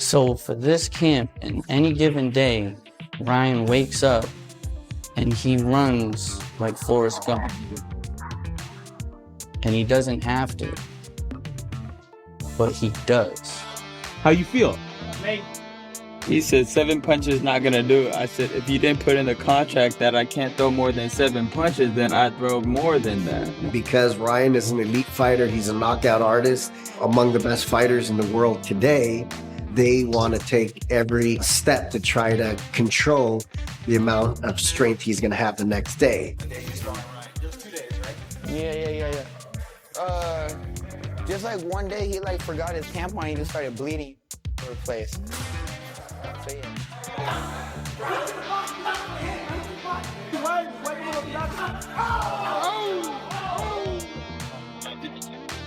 So for this camp, in any given day, Ryan wakes up and he runs like Forrest Gump. And he doesn't have to, but he does. How you feel? He said 7 punches not gonna do it. I said, if you didn't put in the contract that I can't throw more than 7 punches, then I'd throw more than that. Because Ryan is an elite fighter, he's a knockout artist, among the best fighters in the world today. They want to take every step to try to control the amount of strength he's going to have the next day. Yeah. Just like one day he like forgot his tampon, he just started bleeding all over the place. So yeah.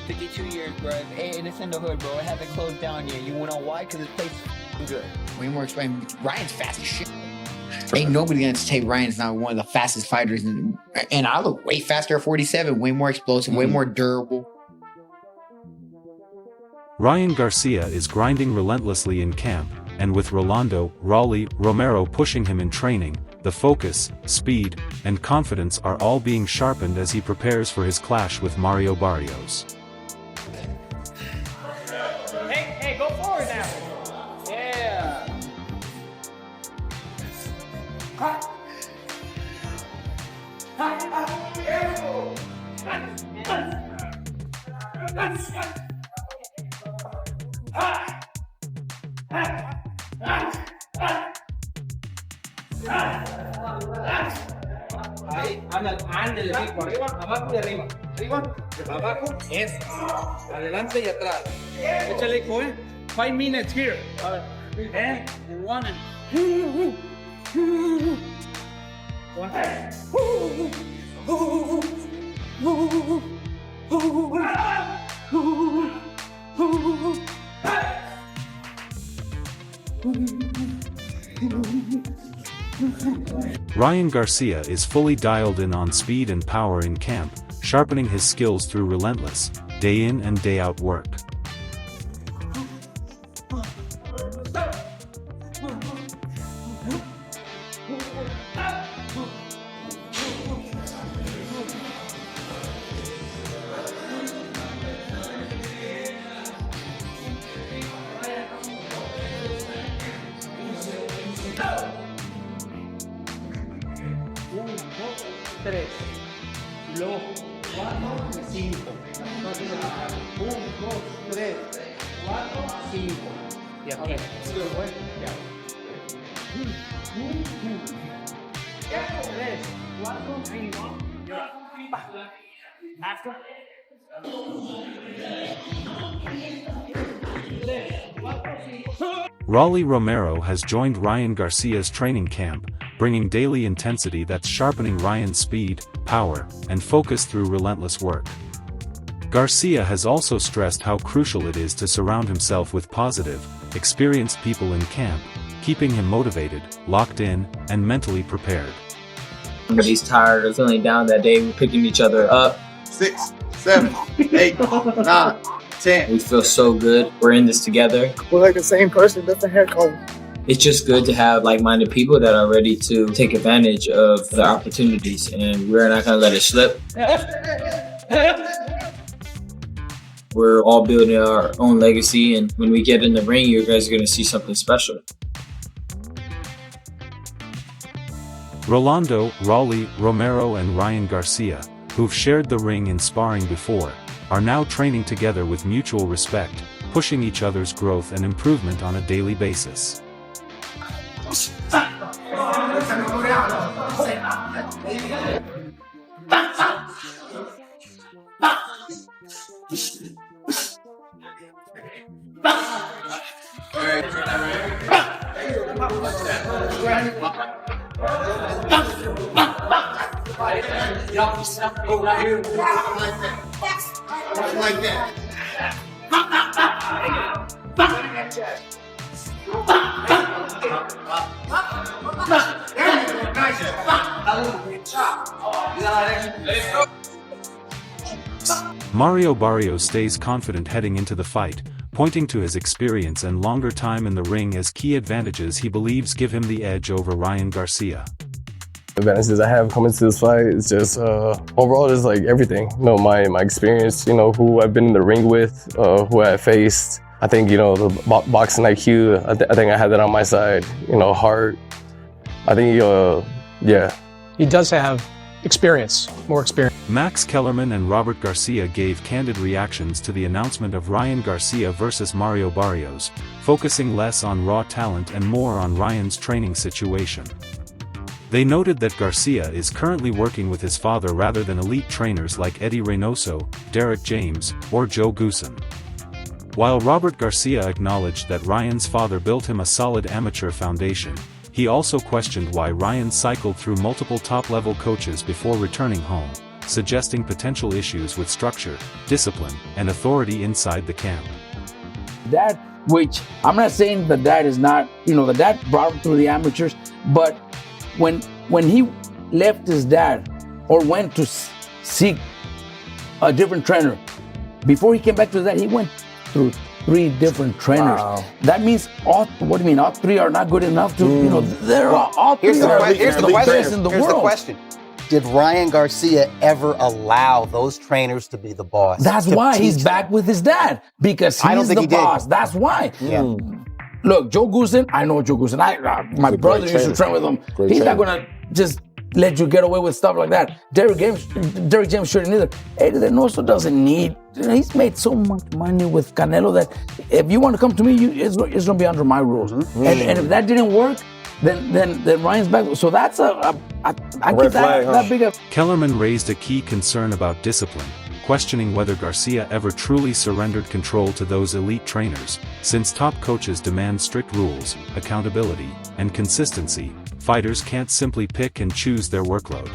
52 years, bro. Hey, it's in the hood, bro. It hasn't closed down yet. You wanna know why? Because this place is good. Way more explain. Ryan's fast as shit. Ain't nobody gonna take Ryan's not one of the fastest fighters. And I look way faster at 47, way more explosive, way more durable. Ryan Garcia is grinding relentlessly in camp, and with Rolly Romero pushing him in training, the focus, speed, and confidence are all being sharpened as he prepares for his clash with Mario Barrios. Hey, go forward now. Yeah. Ahí, ándale, rico, arriba, abajo y arriba. Arriba, abajo, eso. Adelante y atrás. Échale, hijo, 5 minutes here. And 1 and... Ryan Garcia is fully dialed in on speed and power in camp, sharpening his skills through relentless, day in and day out work. Tres, luego 4, 5. 1, 2, 3, 4, 5. Y aquí. Ya. 3, 4, 5. After. 3, 4, 5. Rolly Romero has joined Ryan Garcia's training camp, bringing daily intensity that's sharpening Ryan's speed, power, and focus through relentless work. Garcia has also stressed how crucial it is to surround himself with positive, experienced people in camp, keeping him motivated, locked in, and mentally prepared. Somebody's tired or feeling down that day, we're picking each other up. 6, 7, 8, 9, 10. We feel so good. We're in this together. We're like the same person, different hair color. It's just good to have like-minded people that are ready to take advantage of the opportunities, and we're not gonna let it slip. We're all building our own legacy, and when we get in the ring, you guys are gonna see something special. Rolly Romero and Ryan Garcia, who've shared the ring in sparring before, are now training together with mutual respect, pushing each other's growth and improvement on a daily basis. Like that. Mario Barrios stays confident heading into the fight, pointing to his experience and longer time in the ring as key advantages he believes give him the edge over Ryan Garcia. Advantages I have coming to this fight is just overall just like everything. You know, my experience, you know, who I've been in the ring with, who I faced. I think, you know, the boxing IQ, I think I had that on my side. You know, heart. I think, yeah. He does have experience, more experience. Max Kellerman and Robert Garcia gave candid reactions to the announcement of Ryan Garcia versus Mario Barrios, focusing less on raw talent and more on Ryan's training situation. They noted that Garcia is currently working with his father rather than elite trainers like Eddie Reynoso, Derek James, or Joe Goosen. While Robert Garcia acknowledged that Ryan's father built him a solid amateur foundation, he also questioned why Ryan cycled through multiple top-level coaches before returning home, suggesting potential issues with structure, discipline, and authority inside the camp. That, which I'm not saying that that is not, you know, that brought him through the amateurs, but when he left his dad or went to seek a different trainer, before he came back to that, he went through 3 different trainers. Wow. That means what do you mean? All 3 are not good enough to, you know, they're all 3 Here's the best in the Here's world. the question. Did Ryan Garcia ever allow those trainers to be the boss? That's why he's back with his dad, because I don't he's think the he did. boss. That's why. Yeah. Look, Joe Goosen, I know Joe Goosen. My brother used to train with him. He's not going to just let you get away with stuff like that. Derek James shouldn't either. Eddie Reynoso doesn't need. He's made so much money with Canelo that if you want to come to me, it's going to be under my rules. And if that didn't work, then Ryan's back. So that's I get that big. Kellerman raised a key concern about discipline, questioning whether Garcia ever truly surrendered control to those elite trainers, since top coaches demand strict rules, accountability, and consistency. Fighters can't simply pick and choose their workload.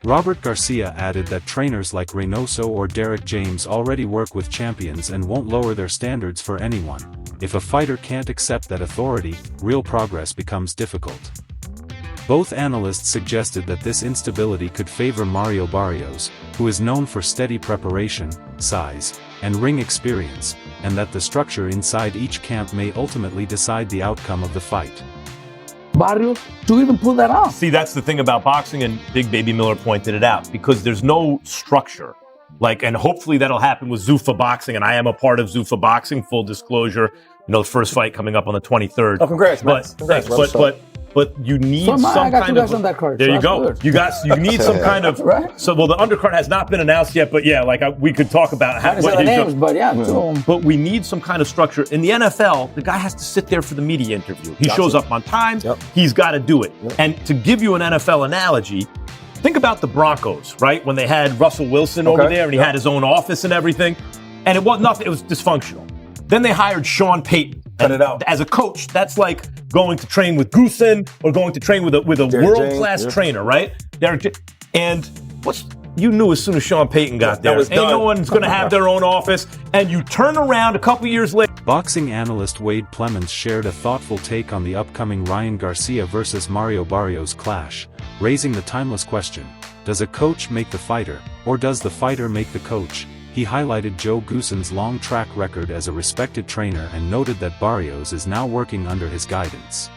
Robert Garcia added that trainers like Reynoso or Derek James already work with champions and won't lower their standards for anyone. If a fighter can't accept that authority, real progress becomes difficult. Both analysts suggested that this instability could favor Mario Barrios, who is known for steady preparation, size, and ring experience, and that the structure inside each camp may ultimately decide the outcome of the fight. Barrios to even pull that off. See, that's the thing about boxing, and Big Baby Miller pointed it out, because there's no structure. And hopefully that'll happen with Zuffa Boxing, and I am a part of Zuffa Boxing, full disclosure. You know, the first fight coming up on the 23rd. Oh, congrats, man. Congrats. But you need So some I got kind two guys of. on that card, There so you go. that's good. You need some kind of. Right. So, well, the undercard has not been announced yet, but yeah, we could talk about I didn't say the names, but yeah. But we need some kind of structure. In the NFL, the guy has to sit there for the media interview. He shows up on time. Yep. He's got to do it. Yep. And to give you an NFL analogy, think about the Broncos, right? When they had Russell Wilson over there and he had his own office and everything, and it was nothing. It was dysfunctional. Then they hired Sean Payton. Cut it out. As a coach, that's like going to train with Goosen or going to train with a world-class trainer, right? And you knew as soon as Sean Payton got there, ain't no one's going to have their own office, and you turn around a couple years later. Boxing analyst Wade Plemons shared a thoughtful take on the upcoming Ryan Garcia versus Mario Barrios clash, raising the timeless question, does a coach make the fighter, or does the fighter make the coach? He highlighted Joe Goosen's long track record as a respected trainer and noted that Barrios is now working under his guidance.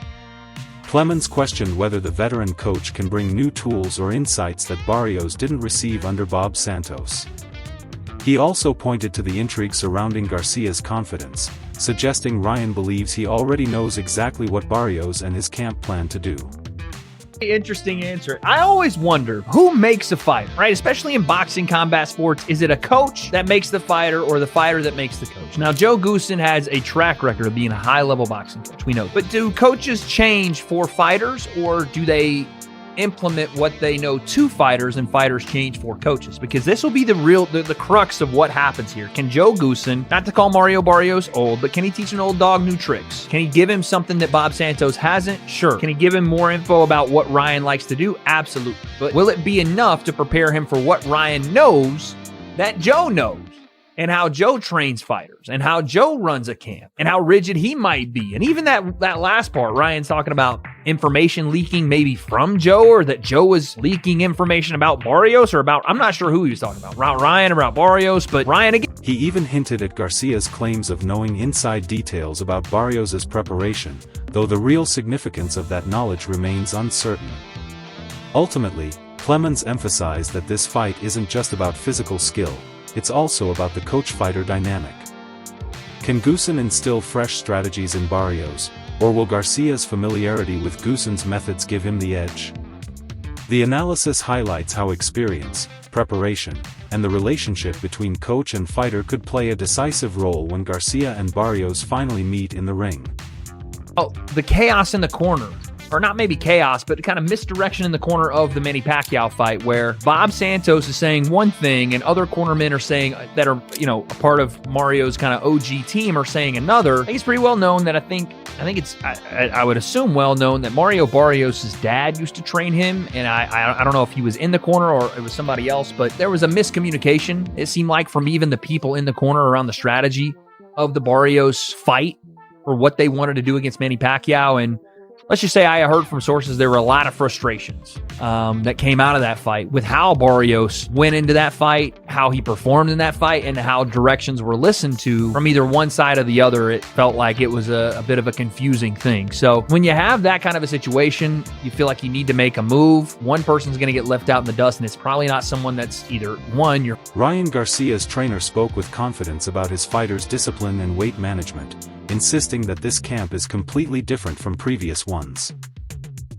Plemons questioned whether the veteran coach can bring new tools or insights that Barrios didn't receive under Bob Santos. He also pointed to the intrigue surrounding Garcia's confidence, suggesting Ryan believes he already knows exactly what Barrios and his camp plan to do. Interesting answer. I always wonder who makes a fighter, right? Especially in boxing, combat sports. Is it a coach that makes the fighter or the fighter that makes the coach? Now, Joe Goosen has a track record of being a high-level boxing coach. We know. But do coaches change for fighters, or do they implement what they know to fighters and fighters change for coaches? Because this will be the crux of what happens here. Can Joe Goosen, not to call Mario Barrios old, but can he teach an old dog new tricks? Can he give him something that Bob Santos hasn't? Sure. Can he give him more info about what Ryan likes to do? Absolutely. But will it be enough to prepare him for what Ryan knows that Joe knows? And how Joe trains fighters, and how Joe runs a camp, and how rigid he might be. And even that last part, Ryan's talking about information leaking maybe from Joe, or that Joe was leaking information about Barrios, or about, I'm not sure who he was talking about, Ryan or about Barrios, but Ryan again. He even hinted at Garcia's claims of knowing inside details about Barrios' preparation, though the real significance of that knowledge remains uncertain. Ultimately, Clemens emphasized that this fight isn't just about physical skill, it's also about the coach-fighter dynamic. Can Goossen instill fresh strategies in Barrios, or will Garcia's familiarity with Goossen's methods give him the edge? The analysis highlights how experience, preparation, and the relationship between coach and fighter could play a decisive role when Garcia and Barrios finally meet in the ring. Oh, the chaos in the corner, or not maybe chaos, but kind of misdirection in the corner of the Manny Pacquiao fight, where Bob Santos is saying one thing and other cornermen are saying that are, a part of Mario's kind of OG team are saying another. I think it's pretty well known that I would assume well known that Mario Barrios' dad used to train him, and I don't know if he was in the corner or it was somebody else, but there was a miscommunication, it seemed like, from even the people in the corner around the strategy of the Barrios fight or what they wanted to do against Manny Pacquiao. And let's just say I heard from sources there were a lot of frustrations that came out of that fight with how Barrios went into that fight, how he performed in that fight, and how directions were listened to from either one side or the other. It felt like it was a bit of a confusing thing. So when you have that kind of a situation, you feel like you need to make a move. One person's going to get left out in the dust, and it's probably not someone that's either one. Ryan Garcia's trainer spoke with confidence about his fighter's discipline and weight management, insisting that this camp is completely different from previous ones.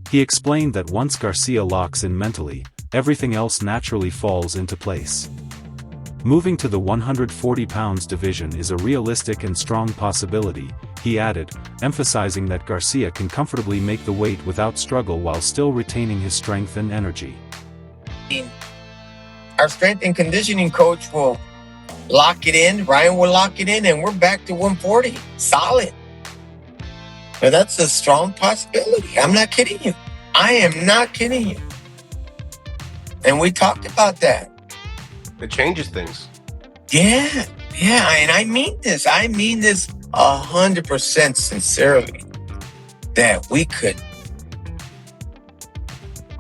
He explained that once Garcia locks in mentally, everything else naturally falls into place. Moving to the 140 pounds division is a realistic and strong possibility, he added, emphasizing that Garcia can comfortably make the weight without struggle while still retaining his strength and energy. Our strength and conditioning coach will lock it in, Ryan will lock it in, and we're back to 140. Solid. Now that's a strong possibility. I'm not kidding you. I am not kidding you. And we talked about that. It changes things. Yeah, and I mean this 100% sincerely, that we could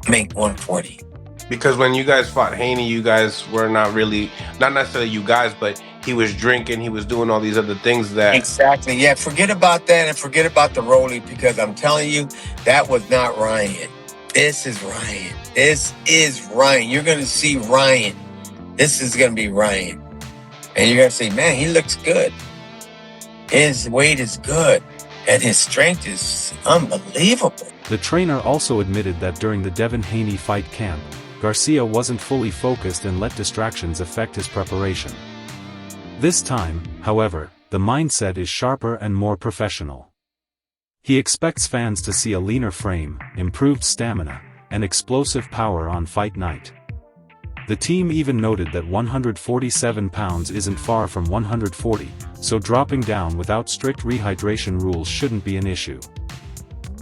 make 140. Because when you guys fought Haney, you guys were not necessarily you guys, but he was drinking, he was doing all these other things that... Exactly, yeah, forget about that and forget about the Rolly, because I'm telling you, that was not Ryan. This is Ryan. This is Ryan. You're going to see Ryan. This is going to be Ryan. And you're going to say, man, he looks good. His weight is good. And his strength is unbelievable. The trainer also admitted that during the Devin Haney fight camp, Garcia wasn't fully focused and let distractions affect his preparation. This time, however, the mindset is sharper and more professional. He expects fans to see a leaner frame, improved stamina, and explosive power on fight night. The team even noted that 147 pounds isn't far from 140, so dropping down without strict rehydration rules shouldn't be an issue.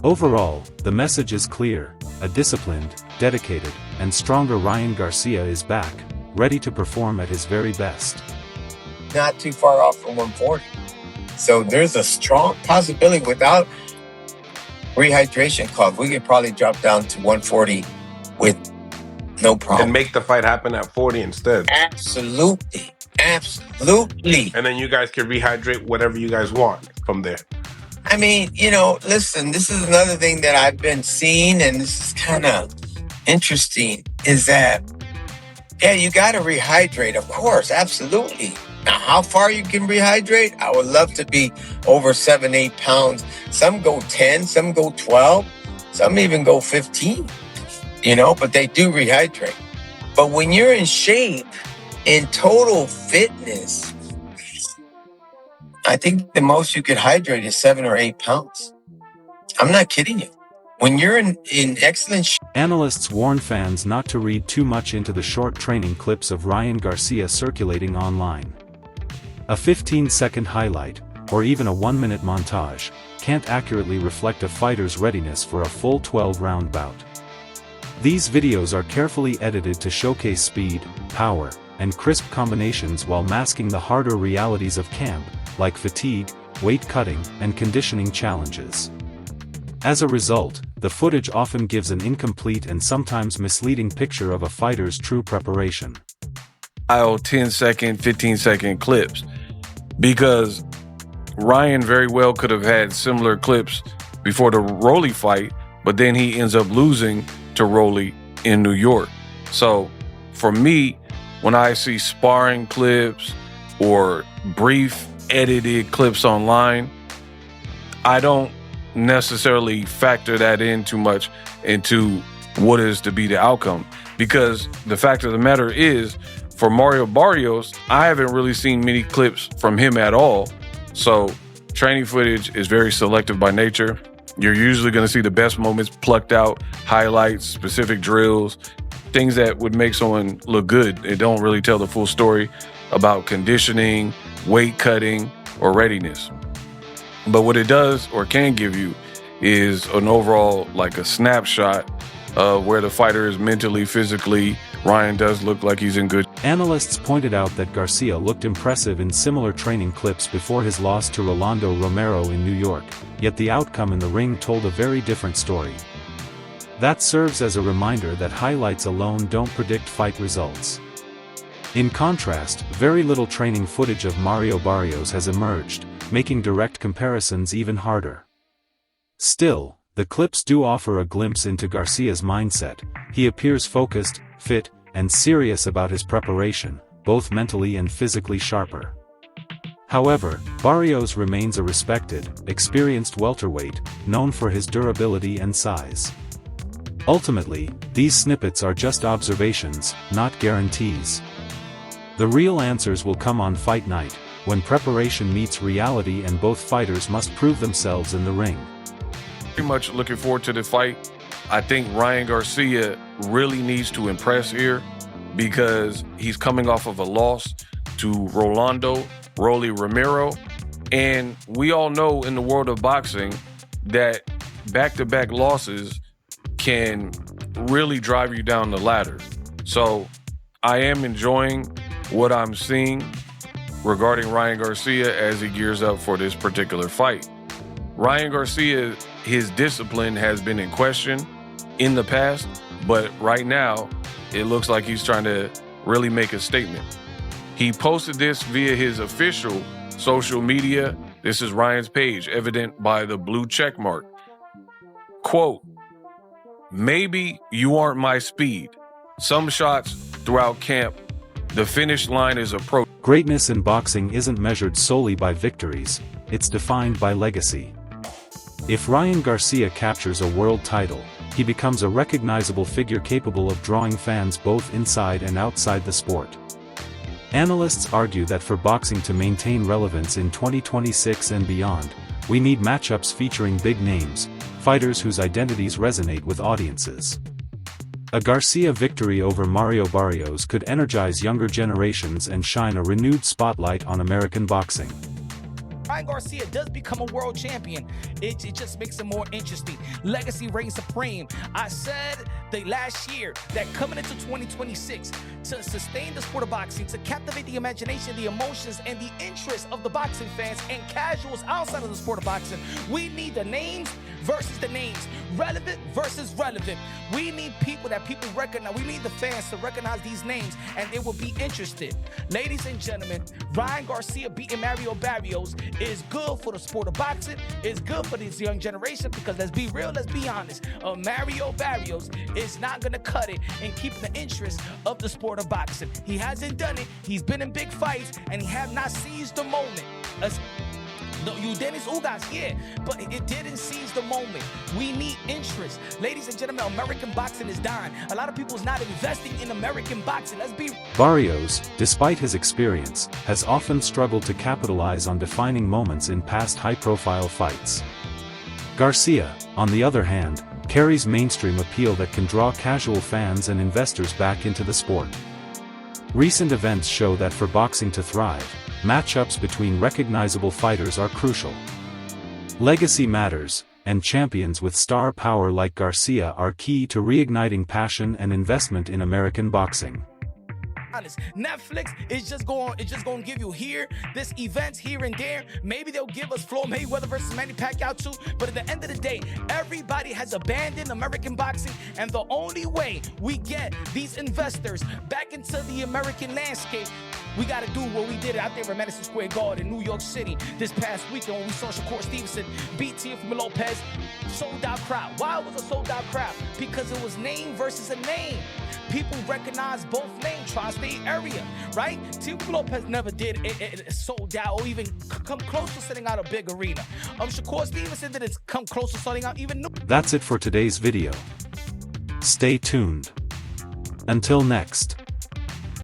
Overall, the message is clear: a disciplined, dedicated, and stronger Ryan Garcia is back, ready to perform at his very best. Not too far off from 140. So there's a strong possibility without rehydration club, we could probably drop down to 140 with no problem. And make the fight happen at 40 instead. Absolutely. Absolutely. And then you guys can rehydrate whatever you guys want from there. I mean, listen, this is another thing that I've been seeing, and this is kind of interesting, is that, yeah, you got to rehydrate, of course, absolutely. Now, how far you can rehydrate? I would love to be over 7-8 pounds. Some go 10, some go 12, some even go 15, but they do rehydrate. But when you're in shape, in total fitness, I think the most you could hydrate is 7 or 8 pounds. I'm not kidding you. When you're in excellent shape. Analysts warn fans not to read too much into the short training clips of Ryan Garcia circulating online. A 15-second highlight, or even a 1-minute montage, can't accurately reflect a fighter's readiness for a full 12-round bout. These videos are carefully edited to showcase speed, power, and crisp combinations while masking the harder realities of camp, like fatigue, weight cutting, and conditioning challenges. As a result, the footage often gives an incomplete and sometimes misleading picture of a fighter's true preparation. 10-second, 15-second clips, because Ryan very well could have had similar clips before the Rolly fight, but then he ends up losing to Rolly in New York. So for me, when I see sparring clips or brief edited clips online, I don't necessarily factor that in too much into what is to be the outcome, because the fact of the matter is, for Mario Barrios, I haven't really seen many clips from him at all. So training footage is very selective by nature. You're usually going to see the best moments plucked out, highlights, specific drills, things that would make someone look good. It don't really tell the full story about conditioning, weight cutting, or readiness. But what it does or can give you is an overall, like a snapshot of where the fighter is mentally, physically. Ryan does look like he's in good. Analysts pointed out that Garcia looked impressive in similar training clips before his loss to Rolly Romero in New York, yet the outcome in the ring told a very different story. That serves as a reminder that highlights alone don't predict fight results. In contrast, very little training footage of Mario Barrios has emerged, making direct comparisons even harder. Still, the clips do offer a glimpse into Garcia's mindset. He appears focused, fit, and serious about his preparation, both mentally and physically sharper. However, Barrios remains a respected, experienced welterweight, known for his durability and size. Ultimately, these snippets are just observations, not guarantees. The real answers will come on fight night, when preparation meets reality and both fighters must prove themselves in the ring. Pretty much looking forward to the fight. I think Ryan Garcia really needs to impress here, because he's coming off of a loss to Rolly Romero. And we all know in the world of boxing that back-to-back losses can really drive you down the ladder. So I am enjoying what I'm seeing regarding Ryan Garcia as he gears up for this particular fight. Ryan Garcia, his discipline has been in question in the past, but right now it looks like he's trying to really make a statement. He posted this via his official social media. This is Ryan's page, evident by the blue check mark. Quote, "Maybe you aren't my speed. Some shots throughout camp, the finish line is approaching." Greatness in boxing isn't measured solely by victories, it's defined by legacy. If Ryan Garcia captures a world title, he becomes a recognizable figure capable of drawing fans both inside and outside the sport. Analysts argue that for boxing to maintain relevance in 2026 and beyond, we need matchups featuring big names, fighters whose identities resonate with audiences. A Garcia victory over Mario Barrios could energize younger generations and shine a renewed spotlight on American boxing. Ryan Garcia does become a world champion, it just makes it more interesting. Legacy reigns supreme. I said last year that coming into 2026, to sustain the sport of boxing, to captivate the imagination, the emotions, and the interest of the boxing fans and casuals outside of the sport of boxing, we need the names versus the names, relevant versus relevant. We need people that people recognize. We need the fans to recognize these names, and they will be interested. Ladies and gentlemen, Ryan Garcia beating Mario Barrios is good for the sport of boxing. It's good for this young generation, because let's be real, let's be honest. Mario Barrios is not going to cut it in keeping the interest of the sport of boxing. He hasn't done it. He's been in big fights, and he have not seized the moment. You Dennis Ugas, yeah, but it didn't seize the moment. We need interest. Ladies and gentlemen, American boxing is dying. A lot of people is not investing in American boxing. Let's be... Barrios, despite his experience, has often struggled to capitalize on defining moments in past high-profile fights. Garcia, on the other hand, carries mainstream appeal that can draw casual fans and investors back into the sport. Recent events show that for boxing to thrive, matchups between recognizable fighters are crucial. Legacy matters, and champions with star power like Garcia are key to reigniting passion and investment in American boxing. honest. Netflix is just going to give you this events here and there. Maybe they'll give us Floyd Mayweather versus Manny Pacquiao too. But at the end of the day, everybody has abandoned American boxing, and the only way we get these investors back into the American landscape, we got to do what we did out there at Madison Square Garden in New York City this past weekend when we saw Shakur Stevenson beat Teofimo Lopez. Sold out crowd. Why was a sold out crowd? Because it was name versus a name. People recognize both names, tri-state area, right? Teofimo Lopez never did it sold out or even come close to selling out a big arena. Shakur Stevenson didn't come close to selling out even. That's it for today's video. Stay tuned. Until next.